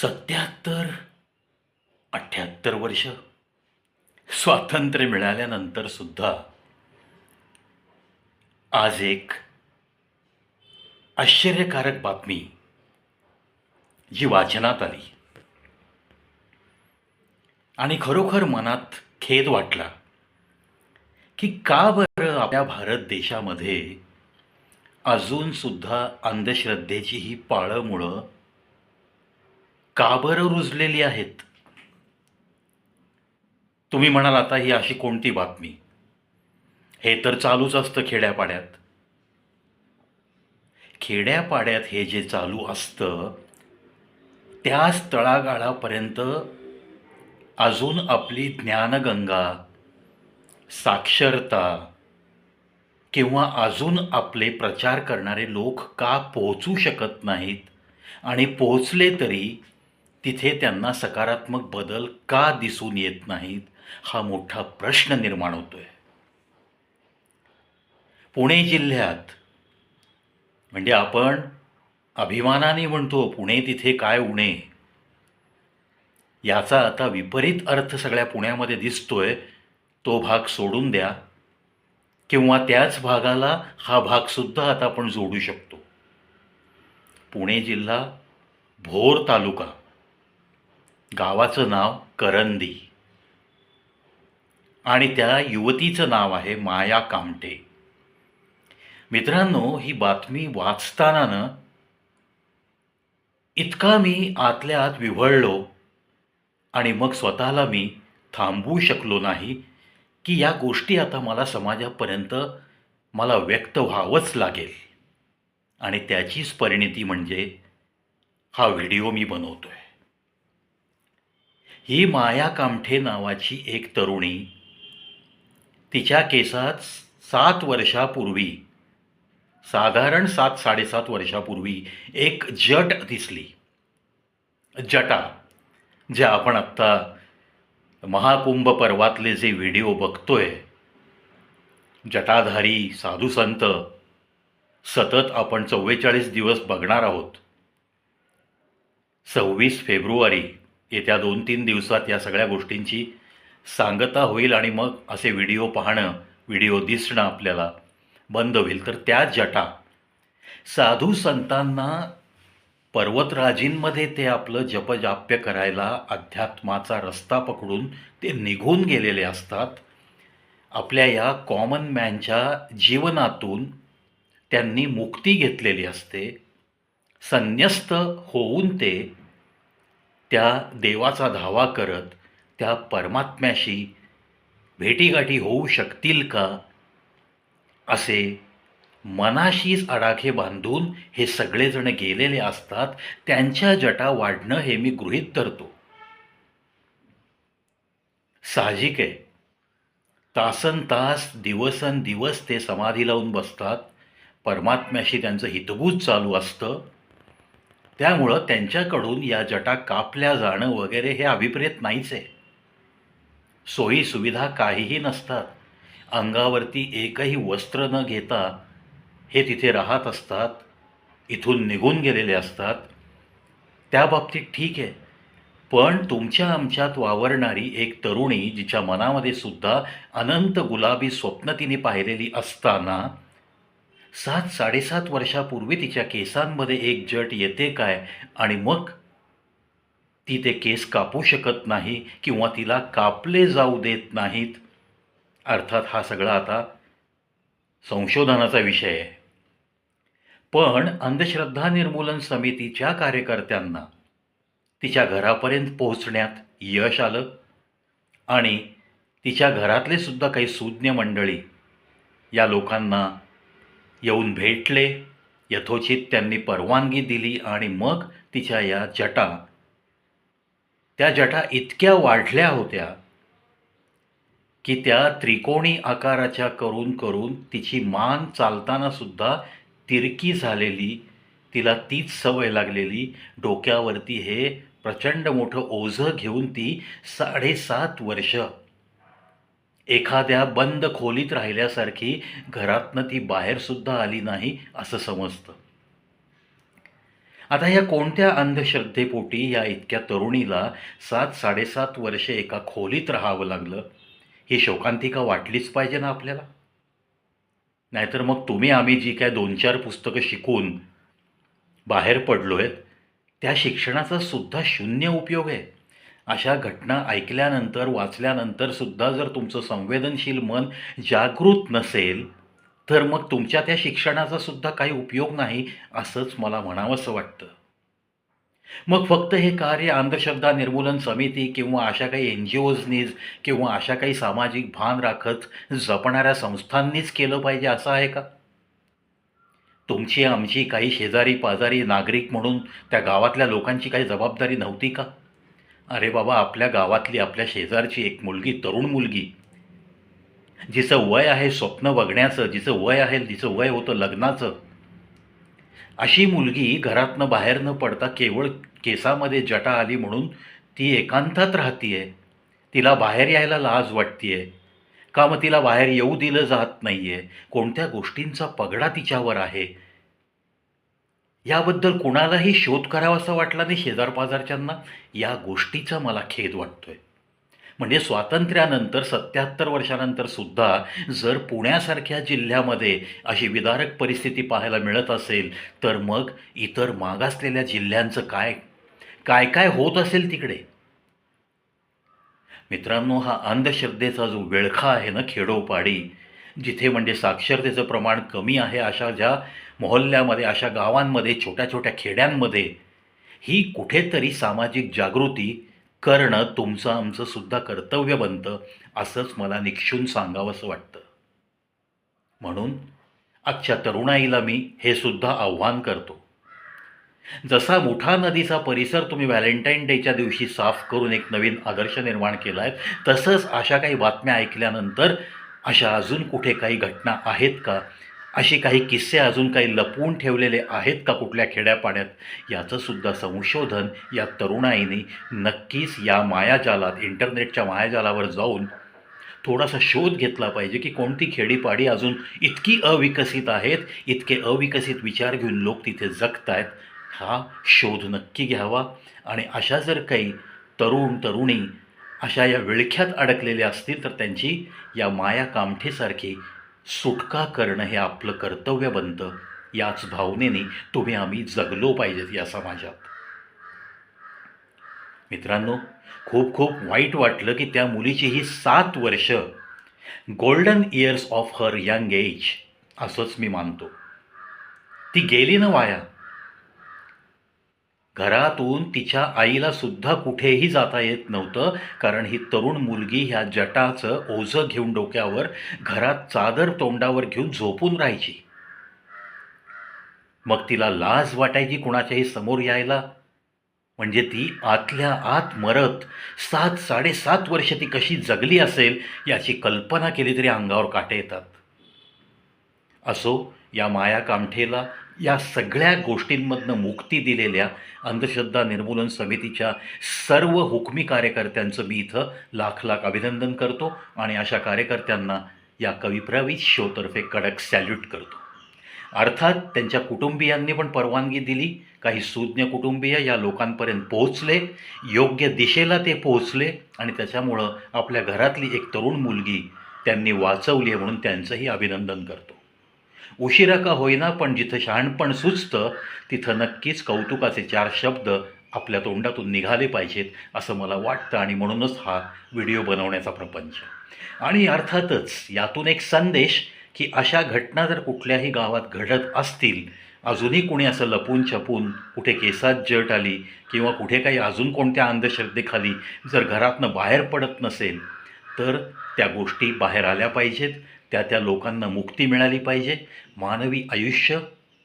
77 78 वर्ष स्वातंत्र्य मिळाल्यानंतर सुद्धा आज एक आश्चर्यकारक बातमी जी वाचनात आली आणि खरोखर मनात खेद वाटला की का बरं आपल्या भारत देशामध्ये अजून सुद्धा अंधश्रद्धेची ही पाळंमुळं का बरं रुजलेली आहेत. तुम्ही म्हणाल आता ही अशी कोणती बातमी, हे तर चालूच असतं खेड्यापाड्यात. खेड्यापाड्यात हे जे चालू असतं त्याच तळागाळापर्यंत अजून आपली ज्ञानगंगा, साक्षरता किंवा अजून आपले प्रचार करणारे लोक का पोहोचू शकत नाहीत, आणि पोहोचले तरी तिथे त्यांना सकारात्मक बदल का दिसून येत नाहीत, हा मोठा प्रश्न निर्माण होतोय. पुणे जिल्ह्यात, म्हणजे आपण अभिमानाने म्हणतो पुणे तिथे काय उणे, याचा आता विपरीत अर्थ सगळ्या पुण्यामध्ये दिसतोय. तो भाग सोडून द्या किंवा त्याच भागाला हा भागसुद्धा आता आपण जोडू शकतो. पुणे जिल्हा, भोर तालुका, गावाचं नाव करंदी आणि त्या युवतीचं नाव आहे माया कामटे. मित्रांनो, ही बातमी वाचताना इतका मी आतल्या आत विव्हळलो आणि मग स्वतःला मी थांबवू शकलो नाही की या गोष्टी आता मला समाजापर्यंत मला व्यक्त व्हावंच लागेल, आणि त्याचीच परिणिती म्हणजे हा व्हिडिओ मी बनवतोय. ही माया कामठे नावाची एक तरुणी, तिच्या केसात 7 वर्षापूर्वी, साधारण 7-7.5 वर्षापूर्वी एक जट दिसली. जटा, जे आपण आत्ता महाकुंभ पर्वातले जे व्हिडिओ बघतोय, जटाधारी साधू संत सतत आपण 44 दिवस बघणार आहोत. 26 फेब्रुवारी येत्या 2-3 दिवसात या सगळ्या गोष्टींची सांगता होईल आणि मग असे व्हिडिओ पाहणं, व्हिडिओ दिसणं आपल्याला बंद होईल. तर त्या जटा साधू संतांना पर्वतराजींमध्ये ते आपलं जपजाप्य करायला अध्यात्माचा रस्ता पकडून ते निघून गेलेले असतात. आपल्या या कॉमन मॅनच्या जीवनातून त्यांनी मुक्ती घेतलेली असते. संन्यस्त होऊन ते त्या देवाचा धावा करत त्या परमात्म्याशी भेटीगाठी होऊ शकतील का, असे मनाशीच आडाखे बांधून हे सगळेजण गेलेले असतात. त्यांच्या जटा वाढणं हे मी गृहीत धरतो. साहजिक आहे, तासनतास दिवस ते समाधी लावून बसतात. परमात्म्याशी त्यांचं हितगुज चालू असतं. त्यामुळं त्यांच्याकडून या जटा कापल्या जाणं वगैरे हे अभिप्रेत नाहीच आहे. सोयी सुविधा काहीही नसतात. अंगावरती एकही वस्त्र न घेता हे तिथे राहत असतात, इथून निघून गेलेले असतात. त्या बाबतीत ठीक आहे. पण तुमच्या आमच्यात वावरणारी एक तरुणी, जिच्या मनामध्ये सुद्धा अनंत गुलाबी स्वप्न तिने पाहिलेली असताना 7-7.5 वर्षापूर्वी तिच्या केसांमध्ये एक जट येते काय, आणि मग ती ते केस कापू शकत नाही किंवा तिला कापले जाऊ देत नाहीत. अर्थात हा सगळा आता संशोधनाचा विषय आहे. पण अंधश्रद्धा निर्मूलन समितीच्या कार्यकर्त्यांना तिच्या घरापर्यंत पोहोचण्यात यश आलं आणि तिच्या घरातले सुद्धा काही सुज्ञ मंडळी या लोकांना येऊन भेटले. यथोचित त्यांनी परवानगी दिली आणि मग तिच्या या जटा, त्या जटा इतक्या वाढल्या होत्या की त्या त्रिकोणी आकाराच्या करून करून तिची मान चालताना सुद्धा तिरकी झालेली, तिला तीच सवय लागलेली. डोक्यावरती हे प्रचंड मोठं ओझं घेऊन ती 7.5 वर्ष एखाद्या बंद खोलीत राहिल्यासारखी घरातनं ती बाहेरसुद्धा आली नाही असं समजतं. आता ह्या कोणत्या अंधश्रद्धेपोटी या इतक्या तरुणीला 7-7.5 वर्षे एका खोलीत राहावं लागलं, ही शोकांतिका वाटलीच पाहिजे ना आपल्याला. नाहीतर मग तुम्ही आम्ही जी काय 2-4 पुस्तकं शिकून बाहेर पडलोय, त्या शिक्षणाचा सुद्धा शून्य उपयोग आहे. अशा घटना ऐकल्यानंतर, वाचल्यानंतर सुद्धा जर तुमचं संवेदनशील मन जागृत नसेल, तर मग तुमच्या त्या शिक्षणाचा सुद्धा काही उपयोग नाही, असंच मला म्हणावंसं वाटतं. मग फक्त हे कार्य अंधश्रद्धा निर्मूलन समिती किंवा अशा काही NGOजनीच किंवा अशा काही सामाजिक भान राखत जपणाऱ्या संस्थांनीच केलं पाहिजे असं आहे का? तुमची आमची काही शेजारी-पाजारी नागरिक म्हणून त्या गावातल्या लोकांची काही जबाबदारी नव्हती का? अरे बाबा, आपल्या गावातली, आपल्या शेजारची एक मुलगी, तरुण मुलगी, जिचं वय आहे स्वप्न बघण्याचं, जिचं वय आहे, जिचं वय होतं लग्नाचं, अशी मुलगी घरातनं बाहेर न पडता केवळ केसामध्ये जटा आली म्हणून ती एकांतात राहतीये. तिला बाहेर यायला लाज वाटतीये. का मग तिला बाहेर येऊ दिलं जात नाहीये? कोणत्या गोष्टींचा पगडा तिच्यावर आहे? याबद्दल कुणालाही शोध करावासा वाटला नाही शेजार-पाजारच्यांना. या गोष्टीचा मला खेद वाटतोय. म्हणजे स्वातंत्र्यानंतर 77 वर्षानंतर सुद्धा जर पुण्यासारख्या जिल्ह्यामध्ये अशी विदारक परिस्थिती पाहायला मिळत असेल, तर मग इतर मागासलेल्या जिल्ह्यांचं काय काय काय होत असेल तिकडे. मित्रांनो, हा अंधश्रद्धेचा जो विळखा आहे ना खेडोपाडी, जिथे म्हणजे साक्षरतेचं प्रमाण कमी आहे, अशा ज्या मोहल्ल्यामध्ये, अशा गावांमध्ये, छोट्या छोट्या खेड्यांमध्ये ही कुठेतरी सामाजिक जागृती करणं तुमचं आमचं सुद्धा कर्तव्य बनतं, असंच मला निक्षून सांगावंसं वाटतं. म्हणून आजच्या तरुणाईला मी हे सुद्धा आव्हान करतो. जसा मुठा नदीचा परिसर तुम्ही व्हॅलेंटाईन डेच्या दिवशी साफ करून एक नवीन आदर्श निर्माण केला आहे, तसंच अशा काही बातम्या ऐकल्यानंतर अशा अजून कुठे काही घटना आहेत का, असे काही किस्से अजून काही लपवून ठेवलेले आहेत का कुठल्या खेड्यापाड्यात, याचंसुद्धा संशोधन या तरुणाईने नक्कीच या मायाजालात, इंटरनेटच्या मायाजालावर जाऊन थोडासा शोध घेतला पाहिजे की कोणती खेडीपाडी अजून इतकी अविकसित आहेत, इतके अविकसित विचार घेऊन लोक तिथे जगत आहेत. हा शोध नक्की घ्यावा आणि अशा जर काही तरुण तरुणी अशा या विळख्यात अडकलेल्या असतील, तर त्यांची या माया कामठेसारखी सुटका करणं हे आपलं कर्तव्य बनतं. याच भावनेने तुम्ही आम्ही जगलो पाहिजेत या समाजात. मित्रांनो, खूप खूप वाईट वाटलं की त्या मुलीची ही 7 वर्ष golden years of her young age असंच मी मानतो. ती गेली ना वाया. घरातून तिच्या आईला सुद्धा कुठेही जाता येत नव्हतं, कारण ही तरुण मुलगी ह्या जटाचं ओझं घेऊन डोक्यावर घरात चादर तोंडावर घेऊन झोपून राहायची. मग तिला लाज वाटायची कुणाच्याही समोर यायला. म्हणजे ती आतल्या आत मरत 7-7.5 वर्ष ती कशी जगली असेल याची कल्पना केली तरी अंगावर काटे येतात. असो, या माया कामठेला या सगळ्या गोष्टींमधनं मुक्ती दिलेल्या अंधश्रद्धा निर्मूलन समितीच्या सर्व हुकमी कार्यकर्त्यांचं मी इथं लाख लाख अभिनंदन करतो आणि अशा कार्यकर्त्यांना या कविप्रवीत शोतर्फे कडक सॅल्यूट करतो. अर्थात त्यांच्या कुटुंबियांनी पण परवानगी दिली. काही सुज्ञ कुटुंबीय या लोकांपर्यंत पोहोचले, योग्य दिशेला ते पोहोचले आणि त्याच्यामुळं आपल्या घरातली एक तरुण मुलगी त्यांनी वाचवली आहे, म्हणून त्यांचंही अभिनंदन करतो. उशिरा का होईना, पण जिथं शहाणपण सुचतं तिथं नक्कीच कौतुकाचे 4 शब्द आपल्या तोंडातून निघाले पाहिजेत असं मला वाटतं आणि म्हणूनच हा व्हिडिओ बनवण्याचा प्रपंच. आणि अर्थातच यातून एक संदेश की अशा घटना जर कुठल्याही गावात घडत असतील, अजूनही कोणी असं लपून छपून कुठे केसात जट आली किंवा कुठे काही अजून कोणत्या अंधश्रद्धेखाली जर घरातनं बाहेर पडत नसेल, तर त्या गोष्टी बाहेर आल्या पाहिजेत. त्या लोकांना मुक्ती मिळाली पाहिजे. मानवी आयुष्य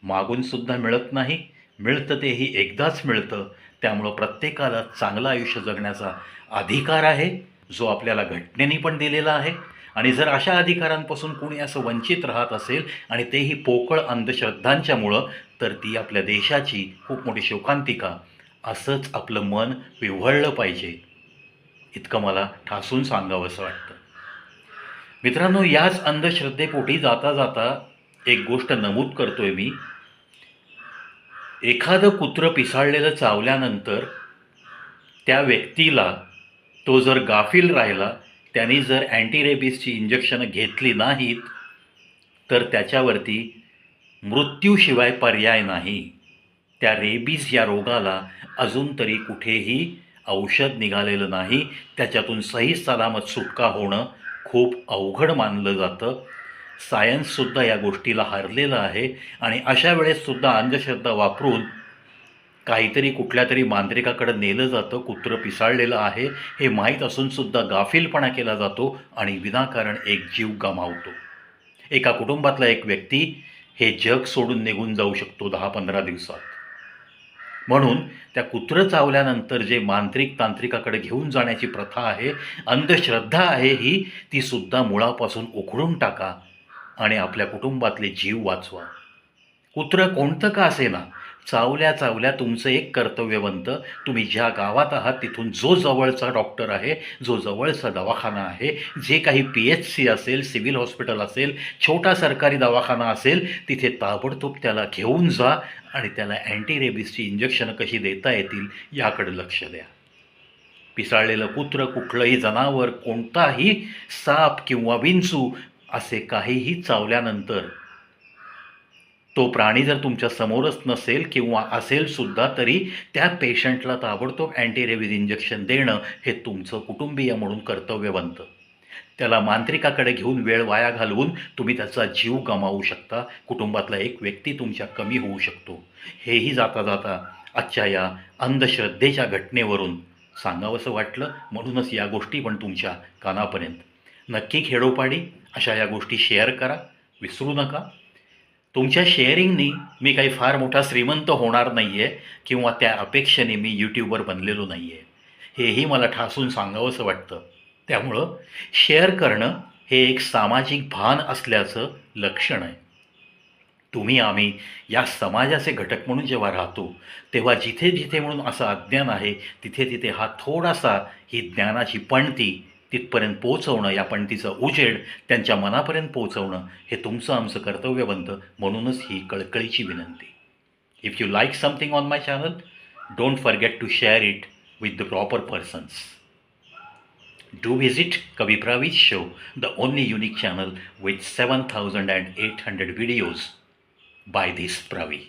मागूनसुद्धा मिळत नाही, मिळतं तेही एकदाच मिळतं. त्यामुळं प्रत्येकाला चांगलं आयुष्य जगण्याचा अधिकार आहे, जो आपल्याला घटनेने पण दिलेला आहे. आणि जर अशा अधिकारांपासून कोणी असं वंचित राहत असेल आणि तेही पोकळ अंधश्रद्धांच्यामुळं, तर ती आपल्या देशाची खूप मोठी शोकांतिका. असंच आपलं मन विव्हळलं पाहिजे, इतकं मला ठासून सांगावंसं वाटतं. मित्रांनो, याच अंधश्रद्धेपोटी जाता जाता एक गोष्ट नमूद करतोय मी. एखादं कुत्रं पिसाळलेलं चावल्यानंतर त्या व्यक्तीला, तो जर गाफील राहिला, त्यांनी जर अँटीरेबिसची इंजेक्शनं घेतली नाहीत, तर त्याच्यावरती मृत्यूशिवाय पर्याय नाही. त्या रेबीज या रोगाला अजून तरी कुठेही औषध निघालेलं नाही. त्याच्यातून सही सलामत सुटका होणं खूप अवघड मानलं जातं. सायन्ससुद्धा या गोष्टीला हरलेलं आहे आणि अशा वेळेससुद्धा अंधश्रद्धा वापरून काहीतरी कुठल्यातरी मांत्रिकाकडे नेलं जातं. कुत्रं पिसाळलेलं आहे हे माहीत असूनसुद्धा गाफीलपणा केला जातो आणि विनाकारण एक जीव गमावतो. एका कुटुंबातला एक व्यक्ती हे जग सोडून निघून जाऊ शकतो 10-15 दिवसात. म्हणून त्या कुत्रं चावल्यानंतर जे तांत्रिकाकडे घेऊन जाण्याची प्रथा आहे, अंधश्रद्धा आहे ही, ती सुद्धा मुळापासून उखडून टाका आणि आपल्या कुटुंबातले जीव वाचवा. कुत्रं कोणतं का असेना, चावल्या तुमचं एक कर्तव्य बनतं. तुम्ही ज्या गावात आहात तिथून जो जवळचा डॉक्टर आहे, जो जवळचा दवाखाना आहे, जे काही PHC असेल, सिव्हिल हॉस्पिटल असेल, छोटा सरकारी दवाखाना असेल, तिथे ताबडतोब त्याला घेऊन जा आणि त्याला अँटीरेबिसची इंजेक्शनं कशी देता येतील याकडे लक्ष द्या. पिसाळलेलं कुत्रं, कुठलंही जनावर, कोणताही साप किंवा विंचू असे काहीही चावल्यानंतर तो प्राणी जर तुमच्या समोरच नसेल किंवा असेलसुद्धा तरी त्या पेशंटला ताबडतोब अँटीरेबीज इंजेक्शन देणं हे तुमचं कुटुंबीय म्हणून कर्तव्य बनतं. त्याला मांत्रिकाकडे घेऊन वेळ वाया घालवून तुम्ही त्याचा जीव गमावू शकता. कुटुंबातला एक व्यक्ती तुमच्या कमी होऊ शकतो. हेही जाता जाता आजच्या या अंधश्रद्धेच्या घटनेवरून सांगावंसं वाटलं, म्हणूनच या गोष्टी पण तुमच्या कानापर्यंत. नक्की खेडोपाडी अशा या गोष्टी शेअर करा, विसरू नका. तुमच्या शेअरिंगनी मी काही फार मोठा श्रीमंत होणार नाही आहे किंवा त्या अपेक्षेने मी यूट्यूबर बनलेलो नाही आहे, हेही मला ठासून सांगावंसं वाटतं. त्यामुळं शेअर करणं हे एक सामाजिक भान असल्याचं लक्षण आहे. तुम्ही आम्ही या समाजाचे घटक म्हणून जेव्हा राहतो, तेव्हा जिथे जिथे म्हणून असं अज्ञान आहे, तिथे तिथे हा थोडासा ही ज्ञानाची पणती तिथपर्यंत पोहोचवणं, या पणतीचं उजेड त्यांच्या मनापर्यंत पोहोचवणं हे तुमचं आमचं कर्तव्य बनतं. म्हणूनच ही कळकळीची विनंती. If you like something on my channel, don't forget to share it with the proper persons. Do visit Kavi Prave's show, the only unique channel with 7,800 videos by this Pravi.